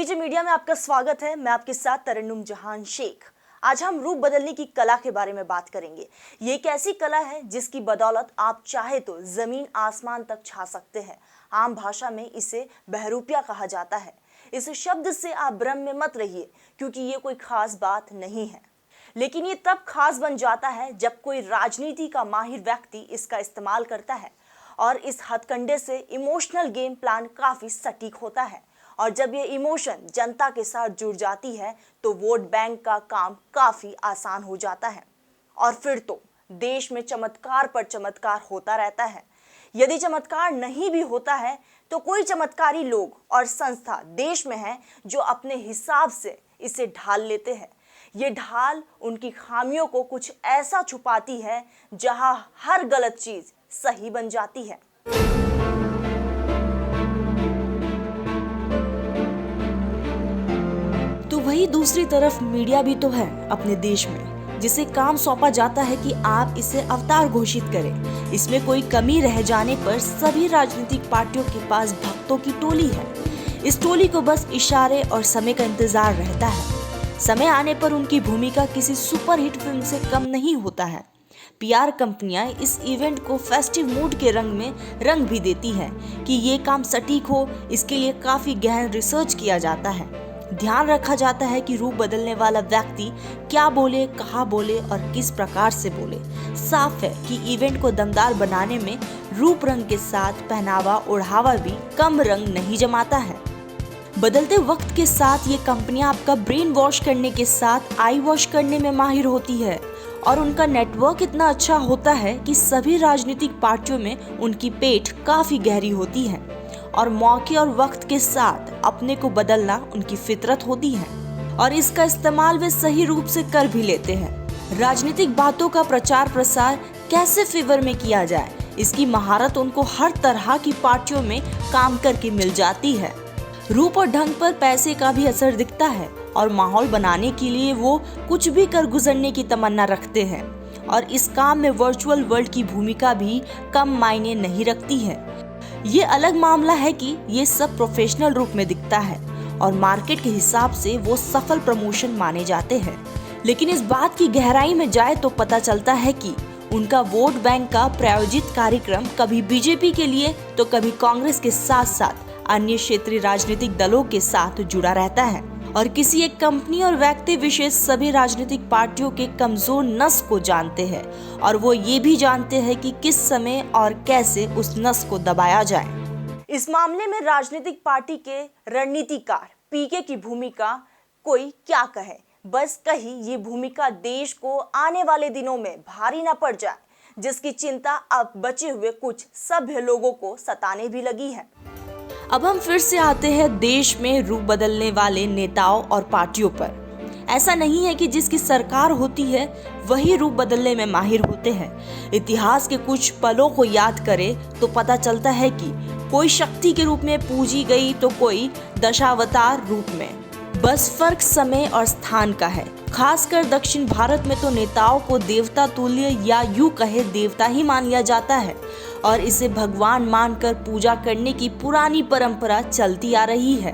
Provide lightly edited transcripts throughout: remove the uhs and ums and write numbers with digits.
ABJ media में आपका स्वागत है। मैं आपके साथ तरन्नुम जहान शेख। आज हम रूप बदलने की कला के बारे में बात करेंगे। ये एक ऐसी कला है जिसकी बदौलत आप चाहे तो जमीन आसमान तक छा सकते हैं। आम भाषा में इसे बहरूपिया कहा जाता है। इस शब्द से आप भ्रम में मत रहिए, क्योंकि ये कोई खास बात नहीं है, लेकिन ये तब खास बन जाता है जब कोई राजनीति का माहिर व्यक्ति इसका इस्तेमाल करता है। और इस हथकंडे से इमोशनल गेम प्लान काफी सटीक होता है। और जब ये इमोशन जनता के साथ जुड़ जाती है तो वोट बैंक का काम काफी आसान हो जाता है। और फिर तो देश में चमत्कार पर चमत्कार होता रहता है। यदि चमत्कार नहीं भी होता है तो कोई चमत्कारी लोग और संस्था देश में है जो अपने हिसाब से इसे ढाल लेते हैं। ये ढाल उनकी खामियों को कुछ ऐसा छुपाती है जहां हर गलत चीज सही बन जाती है। तो वही दूसरी तरफ मीडिया भी तो है अपने देश में, जिसे काम सौंपा जाता है कि आप इसे अवतार घोषित करें। इसमें कोई कमी रह जाने पर सभी राजनीतिक पार्टियों के पास भक्तों की टोली है। इस टोली को बस इशारे और समय का इंतजार रहता है। समय आने पर उनकी भूमिका किसी सुपरहिट फिल्म से कम नहीं होता है। पीआर कंपनियां इस इवेंट को फेस्टिव मूड के रंग में रंग भी देती हैं कि ये काम सटीक हो। इसके लिए काफी गहन रिसर्च किया जाता है। ध्यान रखा जाता है कि रूप बदलने वाला व्यक्ति क्या बोले, कहाँ बोले और किस प्रकार से बोले। साफ है कि इवेंट को दमदार बनाने में रूप रंग के साथ पहनावा ओढ़ावा भी कम रंग नहीं जमाता है। बदलते वक्त के साथ ये कंपनियां आपका ब्रेन वॉश करने के साथ आई वॉश करने में माहिर होती है। और उनका नेटवर्क इतना अच्छा होता है कि सभी राजनीतिक पार्टियों में उनकी पेठ काफी गहरी होती है। और मौके और वक्त के साथ अपने को बदलना उनकी फितरत होती है और इसका इस्तेमाल वे सही रूप से कर भी लेते हैं। राजनीतिक बातों का प्रचार प्रसार कैसे फेवर में किया जाए, इसकी महारत उनको हर तरह की पार्टियों में काम करके मिल जाती है। रूप और ढंग पर पैसे का भी असर दिखता है और माहौल बनाने के लिए वो कुछ भी कर गुजरने की तमन्ना रखते हैं। और इस काम में वर्चुअल वर्ल्ड की भूमिका भी कम मायने नहीं रखती है। ये अलग मामला है कि ये सब प्रोफेशनल रूप में दिखता है और मार्केट के हिसाब से वो सफल प्रमोशन माने जाते हैं। लेकिन इस बात की गहराई में जाए तो पता चलता है कि उनका वोट बैंक का प्रायोजित कार्यक्रम कभी बीजेपी के लिए तो कभी कांग्रेस के साथ साथ अन्य क्षेत्रीय राजनीतिक दलों के साथ जुड़ा रहता है। और किसी एक कंपनी और व्यक्ति विशेष सभी राजनीतिक पार्टियों के कमजोर नस को जानते हैं और वो ये भी जानते हैं कि किस समय और कैसे उस नस को दबाया जाए। इस मामले में राजनीतिक पार्टी के रणनीतिकार पीके की भूमिका कोई क्या कहे, बस कही ये भूमिका देश को आने वाले दिनों में भारी न पड़ जाए, जिसकी चिंता अब बचे हुए कुछ सभ्य लोगों को सताने भी लगी है। अब हम फिर से आते हैं देश में रूप बदलने वाले नेताओं और पार्टियों पर। ऐसा नहीं है कि जिसकी सरकार होती है वही रूप बदलने में माहिर होते हैं। इतिहास के कुछ पलों को याद करें तो पता चलता है कि कोई शक्ति के रूप में पूजी गई तो कोई दशावतार रूप में। बस फर्क समय और स्थान का है। खासकर दक्षिण भारत में तो नेताओं को देवता तुल्य या यूं कहे देवता ही मान लिया जाता है और इसे भगवान मानकर पूजा करने की पुरानी परंपरा चलती आ रही है।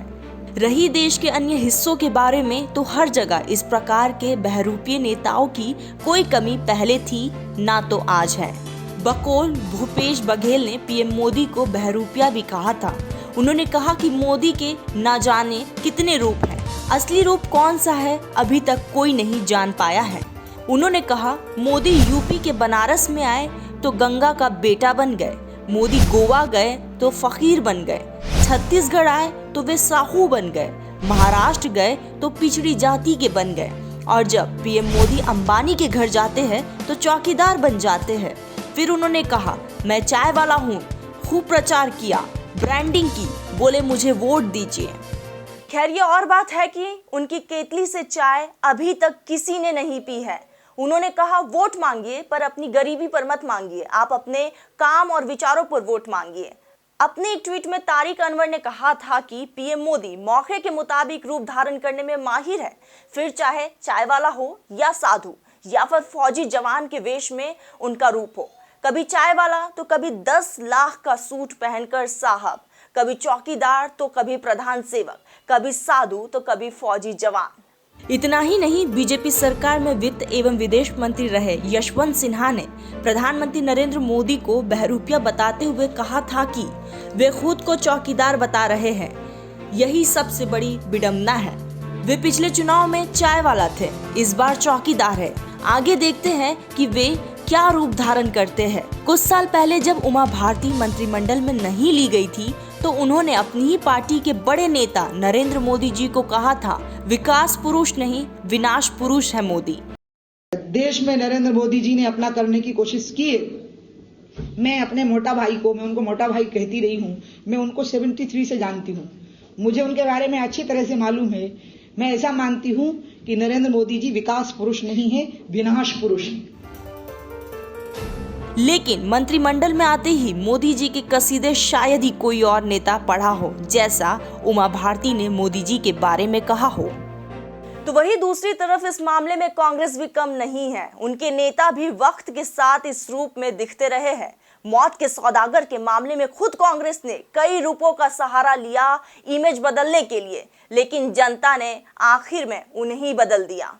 रही देश के अन्य हिस्सों के बारे में तो हर जगह इस प्रकार के बहरूपीय नेताओं की कोई कमी पहले थी ना तो आज है। बकौल भूपेश बघेल ने पीएम मोदी को बहरूपिया भी कहा था। उन्होंने कहा कि मोदी के ना जाने कितने रूप हैं, असली रूप कौन सा है अभी तक कोई नहीं जान पाया है। उन्होंने कहा मोदी यूपी के बनारस में आए तो गंगा का बेटा बन गए, मोदी गोवा गए तो फकीर बन गए, छत्तीसगढ़ आए तो वे साहू बन गए, महाराष्ट्र गए तो पिछड़ी जाति के बन गए और जब पीएम मोदी अंबानी के घर जाते हैं तो चौकीदार बन जाते हैं। फिर उन्होंने कहा मैं चाय वाला हूँ, खूब प्रचार किया, ब्रांडिंग की, बोले मुझे वोट दीजिए। खैर ये और बात है कि उनकी केतली से चाय अभी तक किसी ने नहीं पी है। उन्होंने कहा वोट मांगिए पर अपनी गरीबी पर मत मांगिए, आप अपने काम और विचारों पर वोट मांगिए। अपने एक ट्वीट में तारिक अनवर ने कहा था कि पीएम मोदी मौके के मुताबिक रूप धारण करने में माहिर है, फिर चाहे चाय वाला हो या साधु या फिर फौजी जवान के वेश में उनका रूप हो। कभी चाय वाला तो कभी 10 लाख का सूट पहनकर साहब, कभी चौकीदार तो कभी प्रधान सेवक, कभी साधु तो कभी फौजी जवान। इतना ही नहीं, बीजेपी सरकार में वित्त एवं विदेश मंत्री रहे यशवंत सिन्हा ने प्रधानमंत्री नरेंद्र मोदी को बहरूपिया बताते हुए कहा था कि वे खुद को चौकीदार बता रहे हैं। यही सबसे बड़ी विडंबना है। वे पिछले चुनाव में चाय वाला थे, इस बार चौकीदार है। आगे देखते हैं कि वे क्या रूप धारण करते हैं। कुछ साल पहले जब उमा भारती मंत्रिमंडल में नहीं ली गई थी तो उन्होंने अपनी ही पार्टी के बड़े नेता नरेंद्र मोदी जी को कहा था, विकास पुरुष नहीं विनाश पुरुष है मोदी। देश में नरेंद्र मोदी जी ने अपना करने की कोशिश की है। मैं अपने मोटा भाई को, मैं उनको मोटा भाई कहती रही हूँ, मैं उनको 73 से जानती हूँ, मुझे उनके बारे में अच्छी तरह से मालूम है। मैं ऐसा मानती हूँ कि नरेंद्र मोदी जी विकास पुरुष नहीं है, विनाश पुरुष है। लेकिन मंत्रिमंडल में आते ही मोदी जी के कसीदे शायद ही कोई और नेता पढ़ा हो, जैसा उमा भारती ने मोदी जी के बारे में कहा हो। तो वही दूसरी तरफ इस मामले में कांग्रेस भी कम नहीं है। उनके नेता भी वक्त के साथ इस रूप में दिखते रहे हैं। मौत के सौदागर के मामले में खुद कांग्रेस ने कई रूपों का सहारा लिया इमेज बदलने के लिए, लेकिन जनता ने आखिर में उन्हें ही बदल दिया।